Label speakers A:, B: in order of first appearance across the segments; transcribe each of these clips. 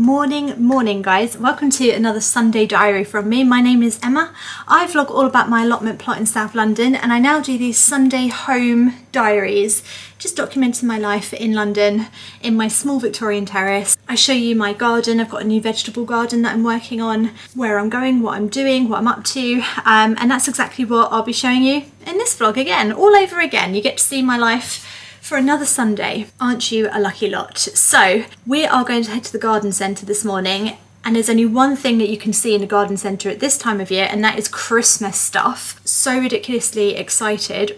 A: Morning guys, welcome to another Sunday diary from me. My name is Emma. I vlog all about my allotment plot in South London, and I now do these Sunday home diaries, just documenting my life in London in my small Victorian terrace. I show you my garden. I've got a new vegetable garden that I'm working on, where I'm going, what I'm doing, what I'm up to, and that's exactly what I'll be showing you in this vlog again, all over again. You get to see my life for another Sunday. Aren't you a lucky lot? So we are going to head to the garden centre this morning, and there's only one thing that you can see in the garden centre at this time of year, and that is Christmas stuff. So ridiculously excited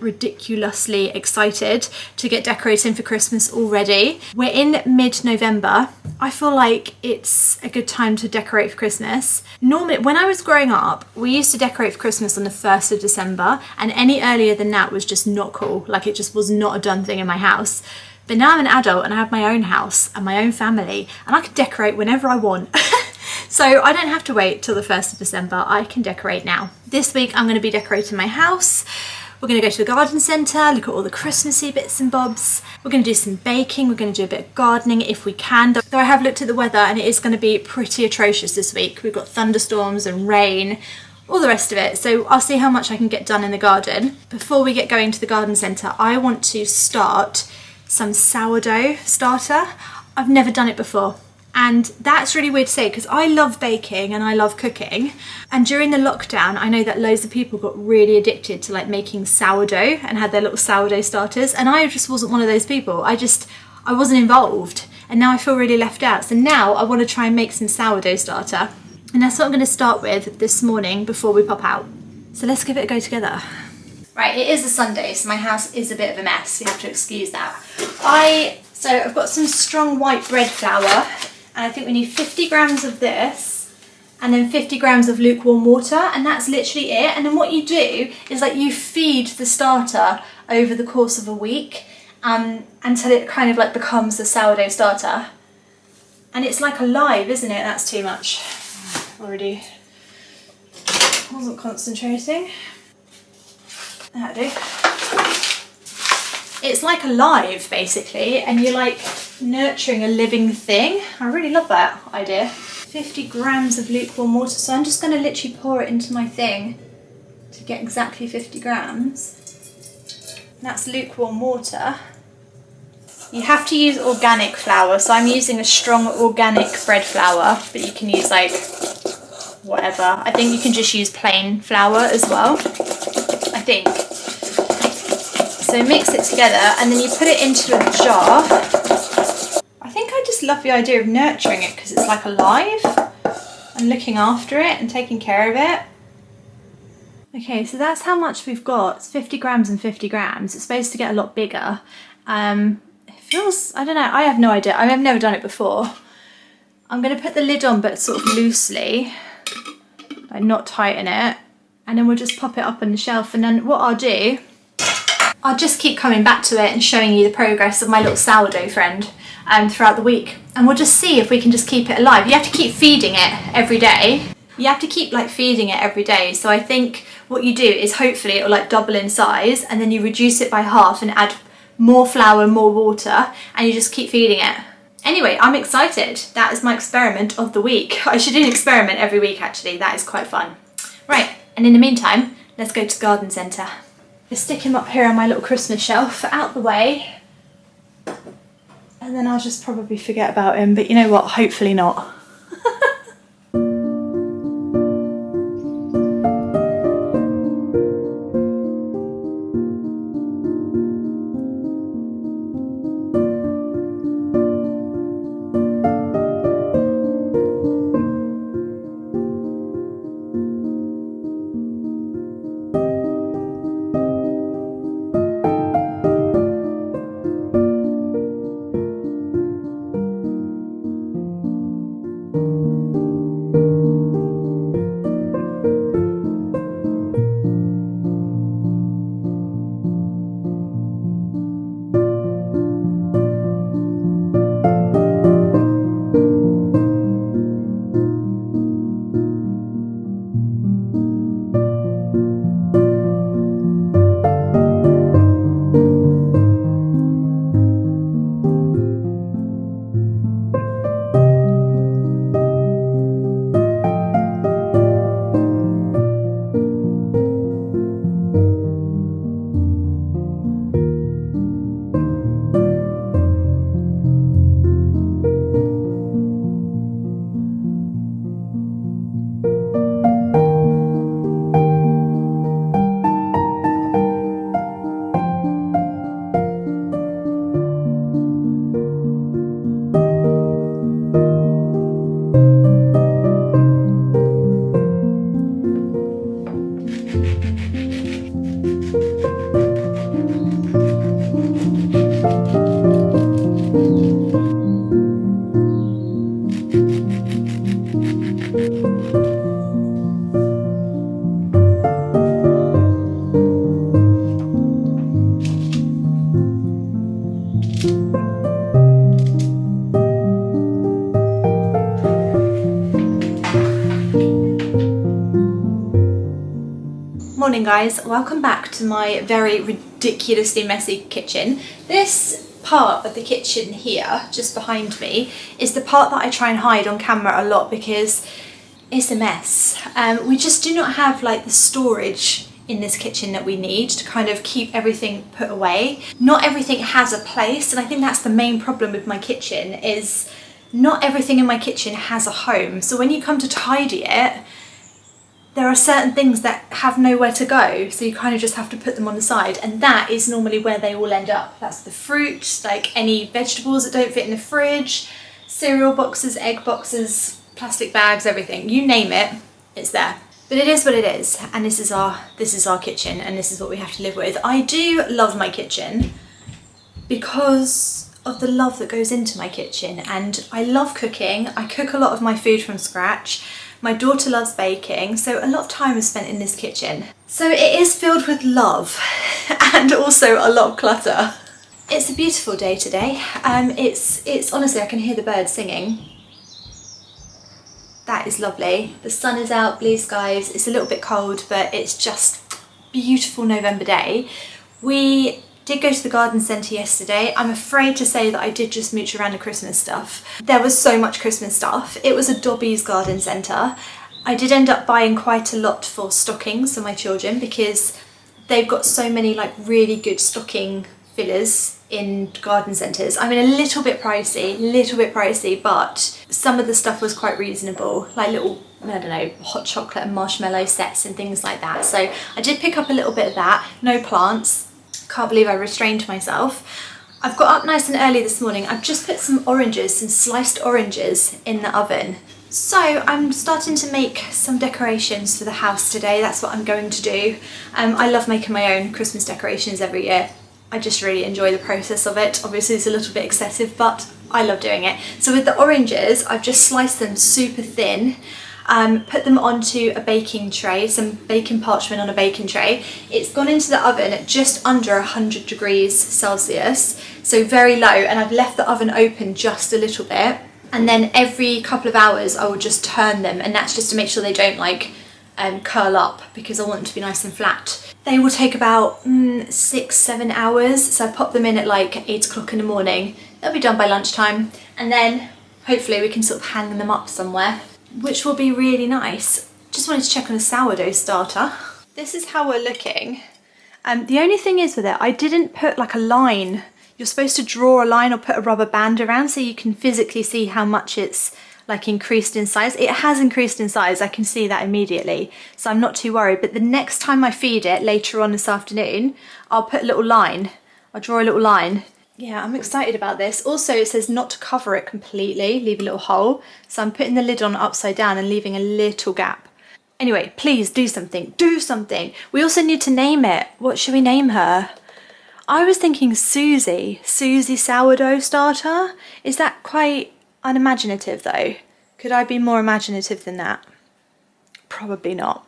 A: to get decorating for Christmas already. We're in mid-November. I feel like it's a good time to decorate for Christmas. Normally, when I was growing up, we used to decorate for Christmas on the 1st of December, and any earlier than that was just not cool. Like, it just was not a done thing in my house. But now I'm an adult and I have my own house and my own family, and I can decorate whenever I want. So I don't have to wait till the 1st of December, I can decorate now. This week I'm going to be decorating my house. We're going to go to the garden centre, look at all the Christmassy bits and bobs. We're going to do some baking, we're going to do a bit of gardening if we can. Though I have looked at the weather and it is going to be pretty atrocious this week. We've got thunderstorms and rain, all the rest of it. So I'll see how much I can get done in the garden. Before we get going to the garden centre, I want to start some sourdough starter. I've never done it before. And that's really weird to say because I love baking and I love cooking. And during the lockdown, I know that loads of people got really addicted to like making sourdough and had their little sourdough starters. And I just wasn't one of those people. I wasn't involved. And now I feel really left out. So now I want to try and make some sourdough starter. And that's what I'm going to start with this morning before we pop out. So let's give it a go together. Right, it is a Sunday, so my house is a bit of a mess. You have to excuse that. So I've got some strong white bread flour. And I think we need 50 grams of this and then 50 grams of lukewarm water, and that's literally it. And then what you do is like you feed the starter over the course of a week until it kind of like becomes the sourdough starter. And it's like alive, isn't it? That's too much. Already wasn't concentrating. That'll do. It's like alive basically, and you're like nurturing a living thing. I really love that idea. 50 grams of lukewarm water, so I'm just going to literally pour it into my thing to get exactly 50 grams. That's lukewarm water. You have to use organic flour, so I'm using a strong organic bread flour, but you can use like whatever. I think you can just use plain flour as well, I think. So mix it together and then you put it into a jar. I think I just love the idea of nurturing it because it's like alive and looking after it and taking care of it. Okay, so that's how much we've got. It's 50 grams and 50 grams. It's supposed to get a lot bigger. It feels, I don't know, I have no idea. I've never done it before. I'm going to put the lid on but sort of loosely, like not tighten it, and then we'll just pop it up on the shelf. And then what I'll do, I'll just keep coming back to it and showing you the progress of my little sourdough friend throughout the week. And we'll just see if we can just keep it alive. You have to keep feeding it every day. You have to keep like feeding it every day. So I think what you do is hopefully it'll like double in size, and then you reduce it by half and add more flour, more water, and you just keep feeding it. Anyway, I'm excited. That is my experiment of the week. I should do an experiment every week actually. That is quite fun. Right, and in the meantime, let's go to the garden centre. Stick him up here on my little Christmas shelf, out the way, and then I'll just probably forget about him, but you know what, hopefully not. morning guys, welcome back to my very ridiculously messy kitchen. This part of the kitchen here, just behind me, is the part that I try and hide on camera a lot because it's a mess. We just do not have like the storage in this kitchen that we need to kind of keep everything put away. Not everything has a place, and I think that's the main problem with my kitchen, is not everything in my kitchen has a home. So when you come to tidy it, there are certain things that have nowhere to go, so you kind of just have to put them on the side, and that is normally where they all end up. That's the fruit, like any vegetables that don't fit in the fridge, cereal boxes, egg boxes, plastic bags, everything. You name it, it's there. But it is what it is, and this is our kitchen, and this is what we have to live with. I do love my kitchen because of the love that goes into my kitchen, and I love cooking. I cook a lot of my food from scratch. My daughter loves baking, so a lot of time is spent in this kitchen. So it is filled with love and also a lot of clutter. It's a beautiful day today. It's honestly, I can hear the birds singing. That is lovely. The sun is out, blue skies. It's a little bit cold, but it's just beautiful November day. We did go to the garden centre yesterday. I'm afraid to say that I did just mooch around the Christmas stuff. There was so much Christmas stuff. It was a Dobby's garden centre. I did end up buying quite a lot for stockings for my children because they've got so many like really good stocking fillers in garden centres. I mean, a little bit pricey, but some of the stuff was quite reasonable, like little, I don't know, hot chocolate and marshmallow sets and things like that. So I did pick up a little bit of that. No plants. Can't believe I restrained myself. I've got up nice and early this morning. I've just put some sliced oranges in the oven. So I'm starting to make some decorations for the house today. That's what I'm going to do. I love making my own Christmas decorations every year. I just really enjoy the process of it. Obviously it's a little bit excessive, but I love doing it. So with the oranges, I've just sliced them super thin, put them onto a baking tray, some baking parchment on a baking tray. It's gone into the oven at just under 100 degrees Celsius, so very low, and I've left the oven open just a little bit. And then every couple of hours I will just turn them, and that's just to make sure they don't like curl up, because I want them to be nice and flat. They will take about 6-7 hours, so I pop them in at like 8 o'clock in the morning. They'll be done by lunchtime, and then hopefully we can sort of hang them up somewhere, which will be really nice. Just wanted to check on a sourdough starter. This is how we're looking. The only thing is with it, I didn't put like a line. You're supposed to draw a line or put a rubber band around so you can physically see how much it's like increased in size. It has increased in size, I can see that immediately, so I'm not too worried. But the next time I feed it later on this afternoon, I'll put a little line. I'll draw a little line. Yeah, I'm excited about this. Also, it says not to cover it completely, leave a little hole. So I'm putting the lid on upside down and leaving a little gap. Anyway, please do something, do something. We also need to name it. What should we name her? I was thinking Susie sourdough starter. Is that quite unimaginative though? Could I be more imaginative than that? Probably not.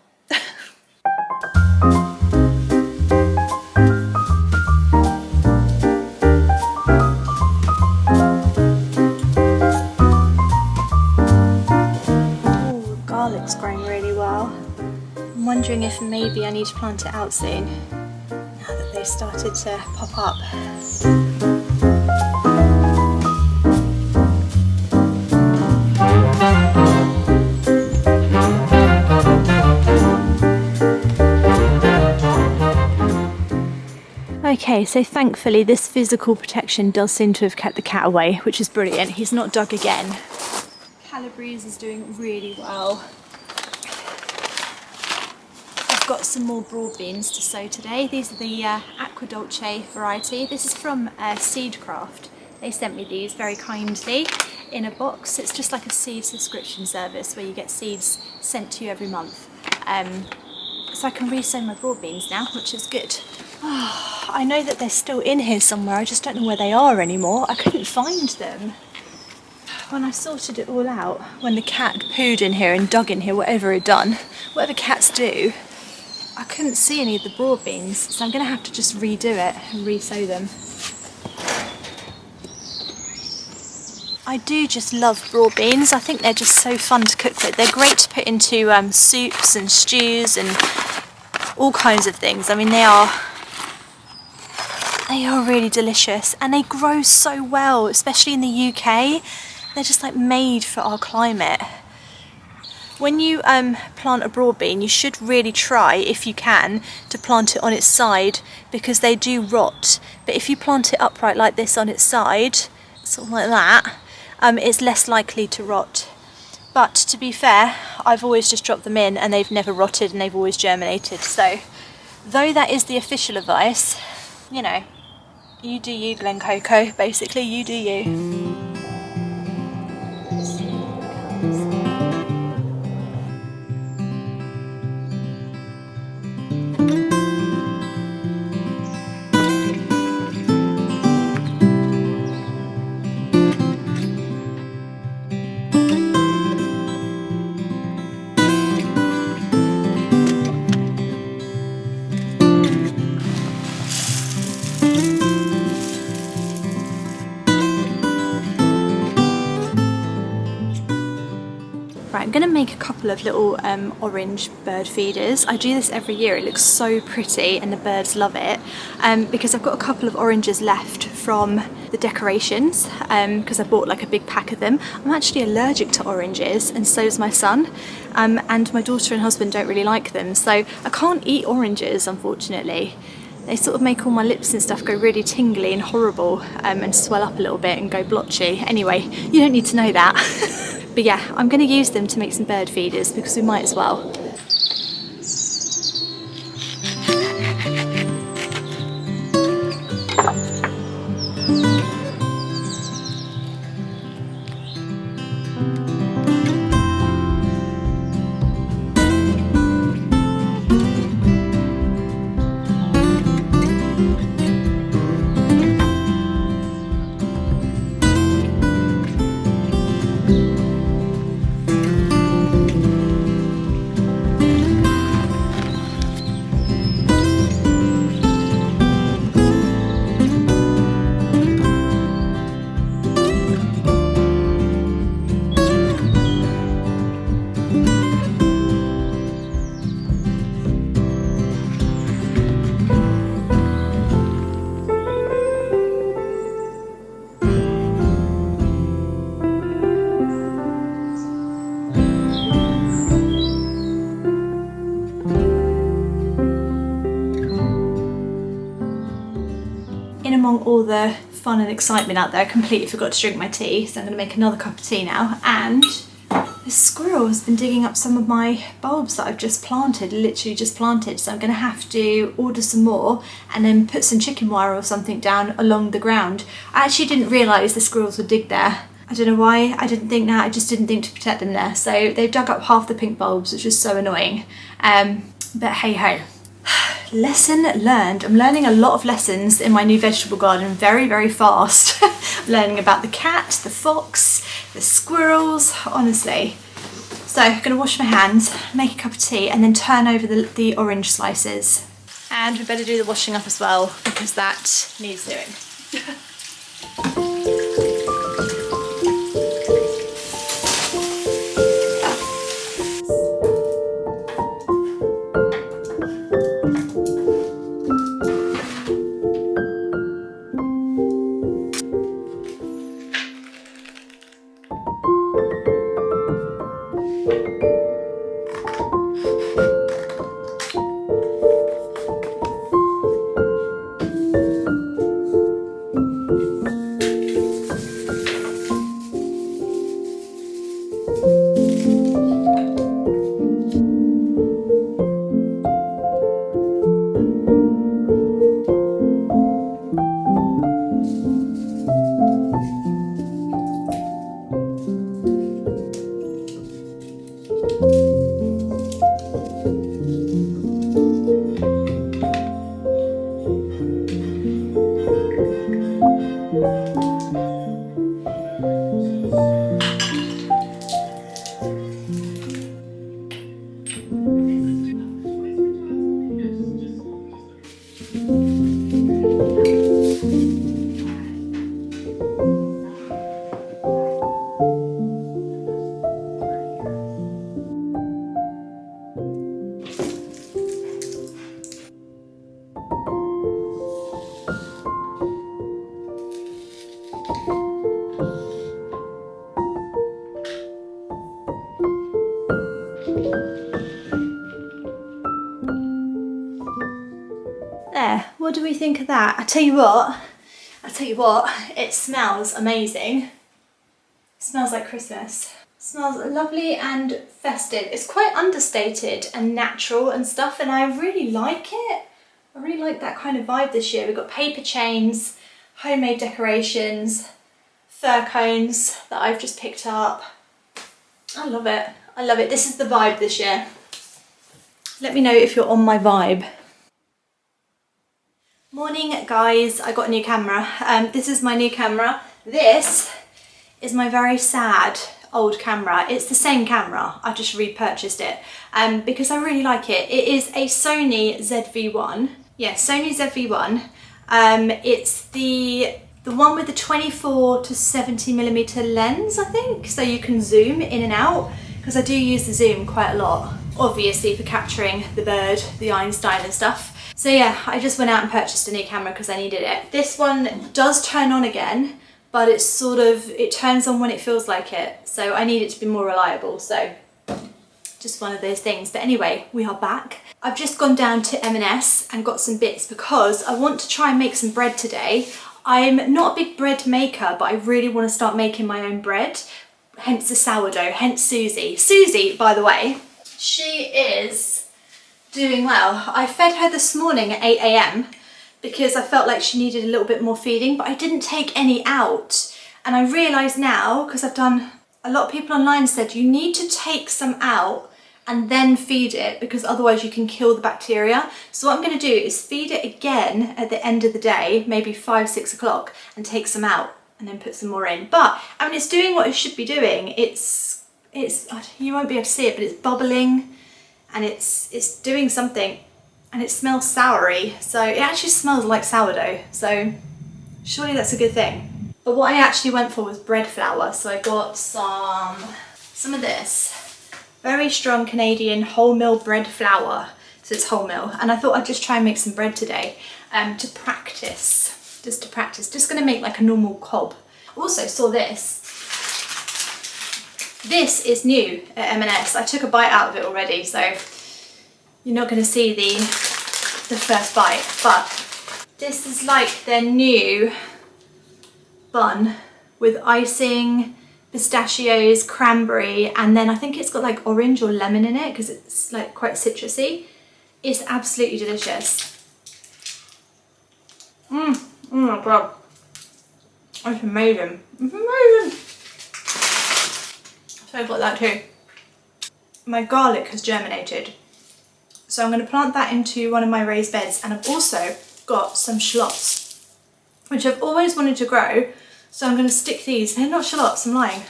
A: Oh, garlic's growing really well. I'm wondering if maybe I need to plant it out soon, now that they've started to pop up. Okay, so thankfully this physical protection does seem to have kept the cat away, which is brilliant. He's not dug again. Calabrese is doing really well. I've got some more broad beans to sow today. These are the Aqua Dolce variety. This is from Seedcraft. They sent me these very kindly in a box. It's just like a seed subscription service where you get seeds sent to you every month. So I can re-sow my broad beans now, which is good. Oh, I know that they're still in here somewhere, I just don't know where they are anymore. I couldn't find them. When I sorted it all out, when the cat pooed in here and dug in here, whatever it done, whatever cats do, I couldn't see any of the broad beans, so I'm going to have to just redo it and re-sow them. I do just love broad beans. I think they're just so fun to cook with. They're great to put into soups and stews and all kinds of things. I mean, they are really delicious, and they grow so well, especially in the UK. They're just like made for our climate. When you plant a broad bean, you should really try, if you can, to plant it on its side, because they do rot. But if you plant it upright like this on its side, sort of like that, it's less likely to rot. But to be fair, I've always just dropped them in and they've never rotted and they've always germinated. So though that is the official advice, you know, you do you, Glen Coco, basically, you do you. Right, I'm going to make a couple of little orange bird feeders. I do this every year. It looks so pretty and the birds love it, because I've got a couple of oranges left from the decorations, because I bought like a big pack of them. I'm actually allergic to oranges, and so is my son, and my daughter and husband don't really like them, so I can't eat oranges, unfortunately. They sort of make all my lips and stuff go really tingly and horrible, and swell up a little bit and go blotchy. Anyway, you don't need to know that. But yeah, I'm going to use them to make some bird feeders because we might as well. Among all the fun and excitement out there, I completely forgot to drink my tea, so I'm going to make another cup of tea now. And this squirrel has been digging up some of my bulbs that I've just planted, literally just planted, so I'm going to have to order some more and then put some chicken wire or something down along the ground. I actually didn't realise the squirrels would dig there. I don't know why I didn't think that, I just didn't think to protect them there. So they've dug up half the pink bulbs, which was so annoying. But hey ho. Lesson learned. I'm learning a lot of lessons in my new vegetable garden very, very fast. I'm learning about the cat, the fox, the squirrels, honestly. So I'm going to wash my hands, make a cup of tea, and then turn over the orange slices. And we better do the washing up as well, because that needs doing. What do we think of that? I tell you what, it smells amazing. It smells like Christmas. It smells lovely and festive. It's quite understated and natural and stuff, and I really like it. I really like that kind of vibe this year. We've got paper chains, homemade decorations, fir cones that I've just picked up. I love it. I love it. This is the vibe this year. Let me know if you're on my vibe. Morning guys, I got a new camera. This is my new camera. This is my very sad old camera. It's the same camera, I just repurchased it because I really like it. It is a Sony ZV-1. Yeah, Sony ZV-1. It's the one with the 24 to 70mm lens, I think, so you can zoom in and out, because I do use the zoom quite a lot, obviously for capturing the bird, the Einstein and stuff. So yeah, I just went out and purchased a new camera because I needed it. This one does turn on again, but it's sort of, it turns on when it feels like it. So I need it to be more reliable. So just one of those things. But anyway, we are back. I've just gone down to M&S and got some bits because I want to try and make some bread today. I'm not a big bread maker, but I really want to start making my own bread. Hence the sourdough, hence Susie. Susie, by the way, she is doing well. I fed her this morning at 8 AM because I felt like she needed a little bit more feeding, but I didn't take any out. And I realise now, because I've done, a lot of people online said you need to take some out and then feed it, because otherwise you can kill the bacteria. So what I'm going to do is feed it again at the end of the day, maybe 5, 6 o'clock, and take some out and then put some more in. But I mean, it's doing what it should be doing. It's you won't be able to see it, but it's bubbling. And it's doing something, and it smells soury. So it actually smells like sourdough. So surely that's a good thing. But what I actually went for was bread flour. So I got some of this very strong Canadian wholemeal bread flour. So it's wholemeal. And I thought I'd just try and make some bread today to practice. Just gonna make like a normal cob. Also saw this. This is new at M&S. I took a bite out of it already, so you're not going to see the first bite, but this is like their new bun with icing, pistachios, cranberry, and then I think it's got like orange or lemon in it because it's like quite citrusy. It's absolutely delicious. Oh my god. It's amazing. It's amazing. So I've got that too. My garlic has germinated, so I'm going to plant that into one of my raised beds, and I've also got some shallots, which I've always wanted to grow, so I'm going to stick these. They're not shallots, I'm lying.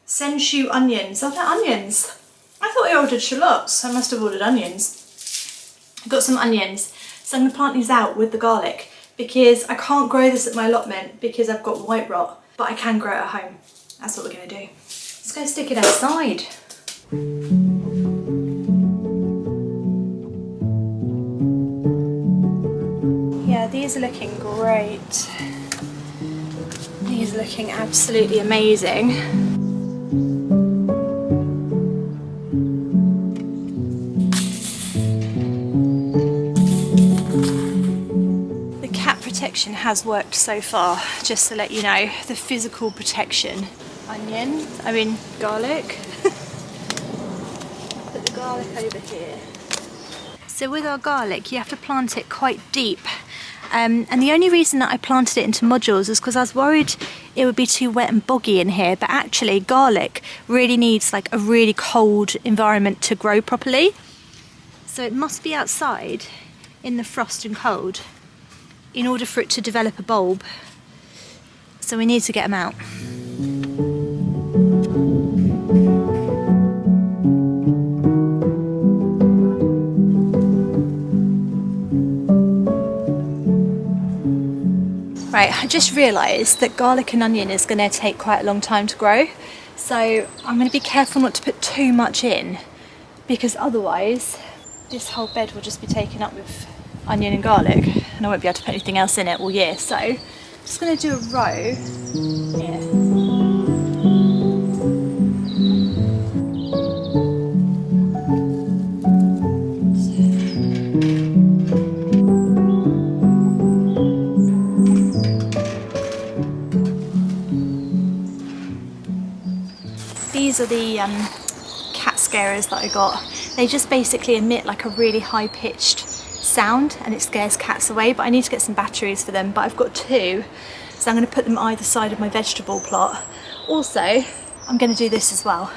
A: Senchu onions. Are they onions? I thought I ordered shallots. I must have ordered onions. I've got some onions, so I'm going to plant these out with the garlic because I can't grow this at my allotment because I've got white rot, but I can grow it at home. That's what we're going to do. Let's go stick it outside. Yeah, these are looking great. These are looking absolutely amazing. The cat protection has worked so far, just to let you know, the physical protection. Garlic. Put the garlic over here. So with our garlic, you have to plant it quite deep. And the only reason that I planted it into modules is because I was worried it would be too wet and boggy in here, but actually garlic really needs like a really cold environment to grow properly. So it must be outside in the frost and cold in order for it to develop a bulb. So we need to get them out. Right, I just realised that garlic and onion is going to take quite a long time to grow, so I'm going to be careful not to put too much in, because otherwise this whole bed will just be taken up with onion and garlic and I won't be able to put anything else in it all year. So I'm just going to do a row here. These are the cat scarers that I got. They just basically emit like a really high-pitched sound and it scares cats away, but I need to get some batteries for them, but I've got 2, so I'm going to put them either side of my vegetable plot. Also, I'm going to do this as well.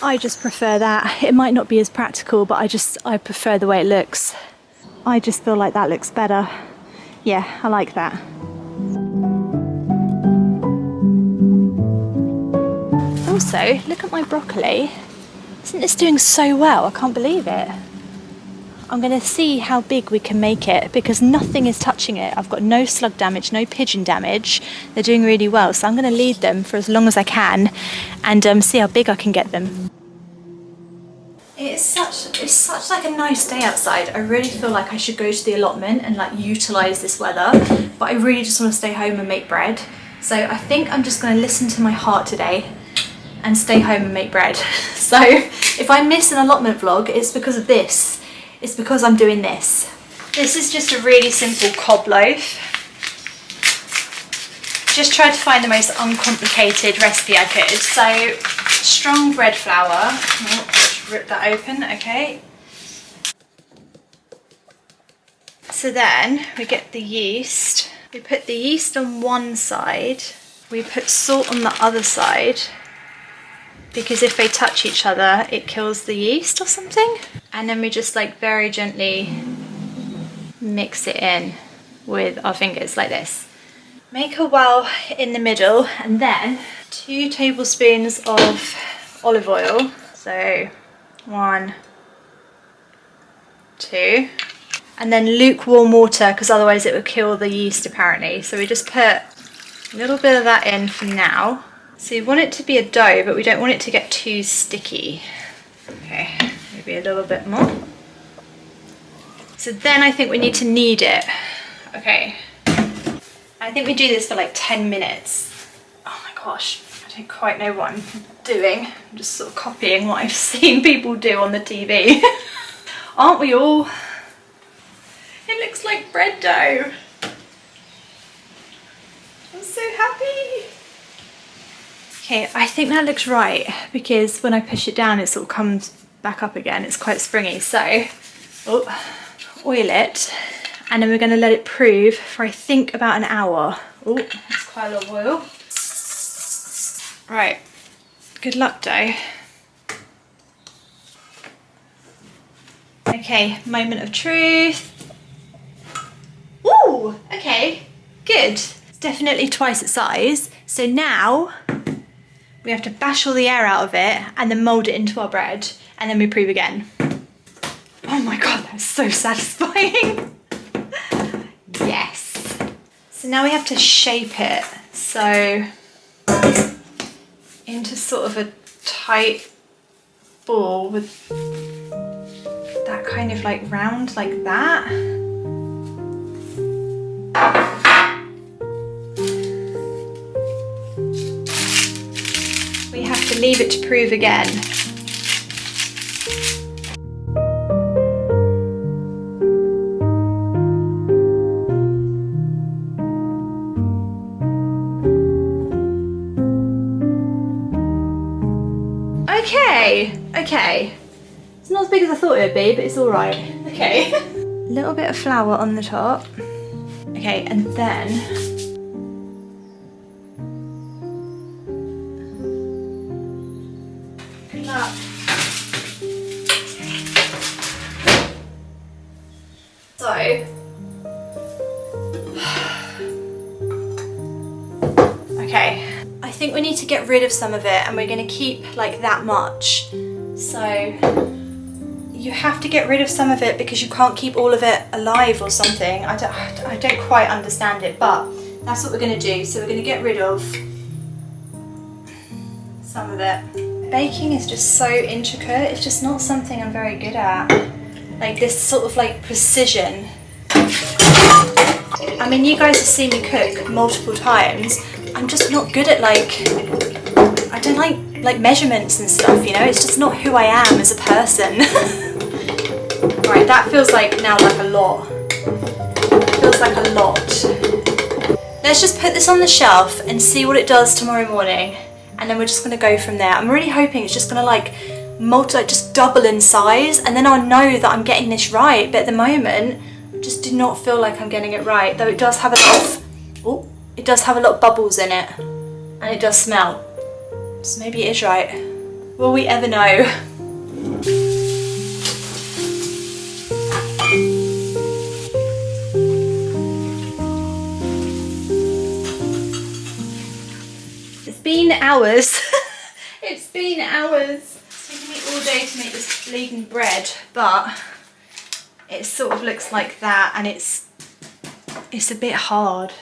A: I just prefer that. It might not be as practical, but I prefer the way it looks. I just feel like that looks better. Yeah, I like that. Also, look at my broccoli. Isn't this doing so well? I can't believe it. I'm going to see how big we can make it because nothing is touching it. I've got no slug damage, no pigeon damage. They're doing really well, so I'm going to lead them for as long as I can and see how big I can get them. It's such like a nice day outside. I really feel like I should go to the allotment and like utilise this weather, but I really just want to stay home and make bread. So I think I'm just going to listen to my heart today and stay home and make bread. So if I miss an allotment vlog, it's because of this. It's because I'm doing this. This is just a really simple cob loaf. Just tried to find the most uncomplicated recipe I could. So strong bread flour. Oh, just rip that open, okay. So then we get the yeast. We put the yeast on one side. We put salt on the other side, because if they touch each other, it kills the yeast or something. And then we just like very gently mix it in with our fingers like this. Make a well in the middle and then 2 tablespoons of olive oil. So 1, 2. And then lukewarm water because otherwise it will kill the yeast apparently. So we just put a little bit of that in for now. So you want it to be a dough, but we don't want it to get too sticky. Okay, maybe a little bit more. So then I think we need to knead it. Okay, I think we do this for like 10 minutes. Oh my gosh, I don't quite know what I'm doing. I'm just sort of copying what I've seen people do on the TV. Aren't we all? It looks like bread dough. I'm so happy. Okay, I think that looks right because when I push it down it sort of comes back up again. It's quite springy. So, oil it and then we're going to let it prove for I think about an hour. Oh, that's quite a lot of oil. Right, good luck dough. Okay, moment of truth. Ooh, okay, good. It's definitely twice its size. So now we have to bash all the air out of it and then mould it into our bread and then we prove again. Oh my god, that's so satisfying. Yes. So now we have to shape it. So into sort of a tight ball with that kind of like round like that. We have to leave it to prove again. Okay. It's not as big as I thought it would be, but it's all right. Okay. A little bit of flour on the top. Okay, and then good luck. So okay. I think we need to get rid of some of it and we're going to keep like that much. So you have to get rid of some of it because you can't keep all of it alive or something. I don't quite understand it, but that's what we're going to do. So we're going to get rid of some of it. Baking is just so intricate. It's just not something I'm very good at. Like this sort of like precision. I mean, you guys have seen me cook multiple times. I'm just not good at like, I don't like measurements and stuff, you know, it's just not who I am as a person. Right, Sorry, that feels like now like a lot. Feels like a lot. Let's just put this on the shelf and see what it does tomorrow morning, and then we're just gonna go from there. I'm really hoping it's just gonna like just double in size, and then I'll know that I'm getting this right. But at the moment, I just do not feel like I'm getting it right. Though it does have a lot of, it does have a lot of bubbles in it, and it does smell. So maybe it is right. Will we ever know? It's been hours. It's been hours. It's taken me all day to make this bleeding bread, but it sort of looks like that, and it's a bit hard.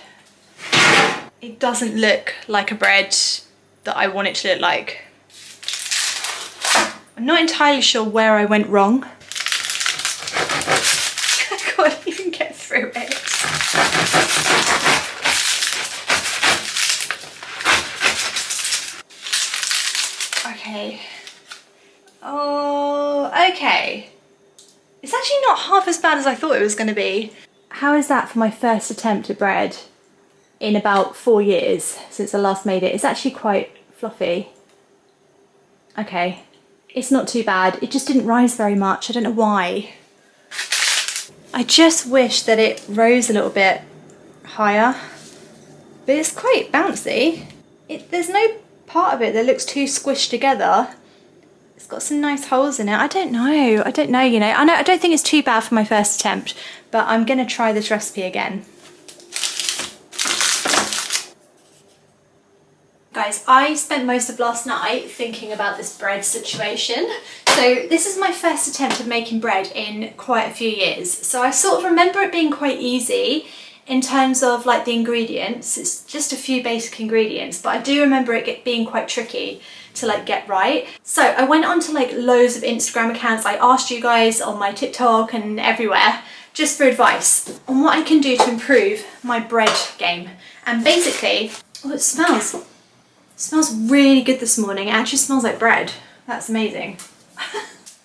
A: It doesn't look like a bread that I want it to look like. I'm not entirely sure where I went wrong. I can't even get through it. Okay. Oh, okay. It's actually not half as bad as I thought it was going to be. How is that for my first attempt at bread in about 4 years since I last made it? It's actually quite fluffy. Okay. It's not too bad. It just didn't rise very much. I don't know why. I just wish that it rose a little bit higher. But it's quite bouncy. There's no part of it that looks too squished together. It's got some nice holes in it. I don't know, you know. I don't think it's too bad for my first attempt, but I'm gonna try this recipe again. Guys, I spent most of last night thinking about this bread situation. So this is my first attempt at making bread in quite a few years. So I sort of remember it being quite easy in terms of like the ingredients. It's just a few basic ingredients, but I do remember it being quite tricky to like get right. So I went on to like loads of Instagram accounts. I asked you guys on my TikTok and everywhere just for advice on what I can do to improve my bread game. And basically, oh, it smells really good this morning. It actually smells like bread. That's amazing.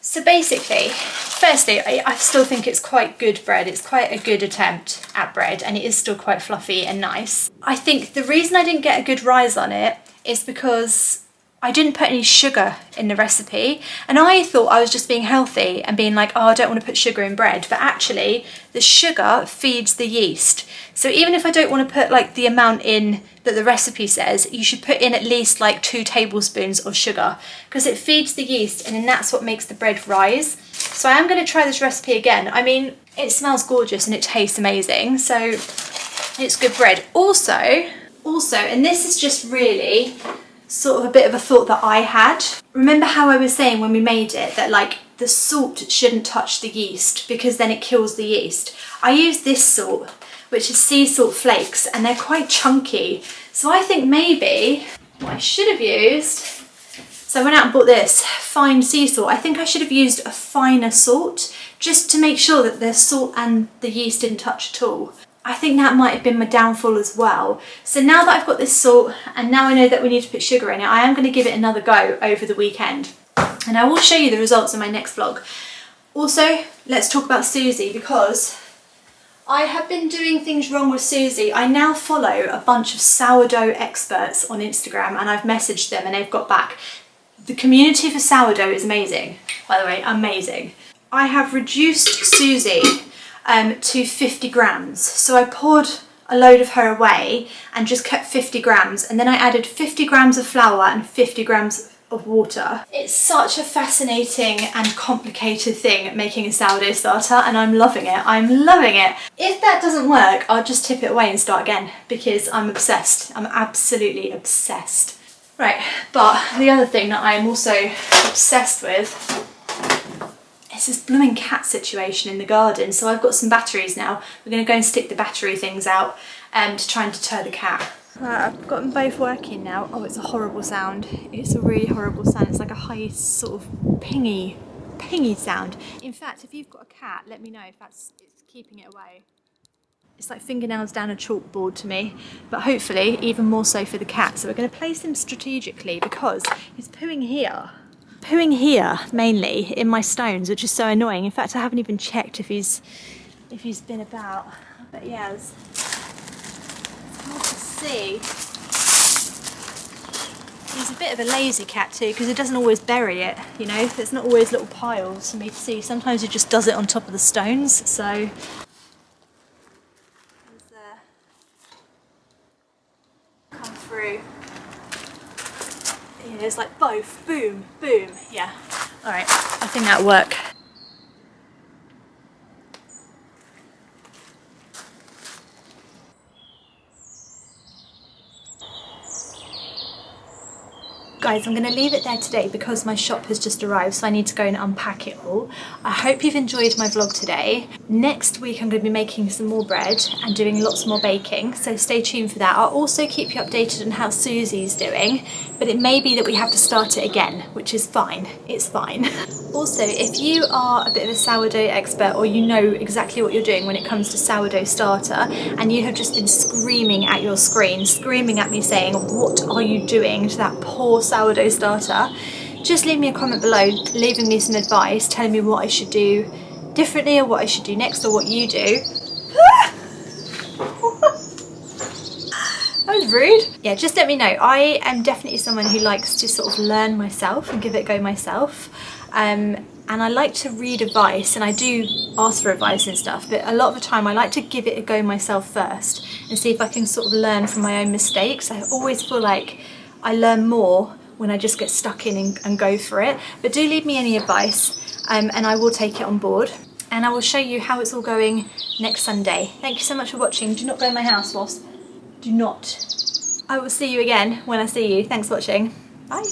A: So basically, firstly, I still think it's quite good bread. It's quite a good attempt at bread, and it is still quite fluffy and nice. I think the reason I didn't get a good rise on it is because I didn't put any sugar in the recipe, and I thought I was just being healthy and being like, oh, I don't want to put sugar in bread, but actually the sugar feeds the yeast. So even if I don't want to put like the amount in that the recipe says, you should put in at least like 2 tablespoons of sugar, because it feeds the yeast, and then that's what makes the bread rise. So I am going to try this recipe again. I mean, it smells gorgeous and it tastes amazing, so it's good bread. Also, and this is just really sort of a bit of a thought that I had. Remember how I was saying when we made it that like the salt shouldn't touch the yeast because then it kills the yeast. I used this salt, which is sea salt flakes, and they're quite chunky. So I think maybe what I should have used, so I went out and bought this fine sea salt. I think I should have used a finer salt just to make sure that the salt and the yeast didn't touch at all. I think that might have been my downfall as well. So now that I've got this salt, and now I know that we need to put sugar in it, I am going to give it another go over the weekend. And I will show you the results in my next vlog. Also, let's talk about Susie, because I have been doing things wrong with Susie. I now follow a bunch of sourdough experts on Instagram, and I've messaged them and they've got back. The community for sourdough is amazing, by the way, amazing. I have reduced Susie to 50 grams. So I poured a load of her away and just kept 50 grams, and then I added 50 grams of flour and 50 grams of water. It's such a fascinating and complicated thing making a sourdough starter, and I'm loving it. I'm loving it. If that doesn't work, I'll just tip it away and start again, because I'm obsessed. I'm absolutely obsessed. Right, but the other thing that I am also obsessed with, it's this blooming cat situation in the garden. So I've got some batteries now. We're going to go and stick the battery things out to try and deter the cat. I've got them both working now. Oh, it's a horrible sound. It's a really horrible sound. It's like a high sort of pingy sound. In fact, if you've got a cat, let me know if it's keeping it away. It's like fingernails down a chalkboard to me, but hopefully even more so for the cat. So we're going to place him strategically because he's pooing here. pooing here mainly in my stones, which is so annoying. In fact, I haven't even checked if he's been about. But yeah, it's hard to see. He's a bit of a lazy cat too, because he doesn't always bury it, you know. There's not always little piles for me to see. Sometimes he just does it on top of the stones. So come through. Yeah, it's like both, boom, boom. Yeah. All right, I think that'll work. Guys, I'm going to leave it there today because my shop has just arrived, so I need to go and unpack it all. I hope you've enjoyed my vlog today. Next week I'm going to be making some more bread and doing lots more baking, so stay tuned for that. I'll also keep you updated on how Susie's doing, but it may be that we have to start it again, which is fine. It's fine. Also, if you are a bit of a sourdough expert, or you know exactly what you're doing when it comes to sourdough starter, and you have just been screaming at your screen, screaming at me saying, what are you doing to that poor sourdough starter, just leave me a comment below, leaving me some advice, telling me what I should do differently or what I should do next or what you do. That was rude. Yeah, just let me know. I am definitely someone who likes to sort of learn myself and give it a go myself. And I like to read advice, and I do ask for advice and stuff, but a lot of the time I like to give it a go myself first and see if I can sort of learn from my own mistakes. I always feel like I learn more when I just get stuck in and go for it. But do leave me any advice, and I will take it on board. And I will show you how it's all going next Sunday. Thank you so much for watching. Do not go in my house, Wasp. Do not. I will see you again when I see you. Thanks for watching. Bye.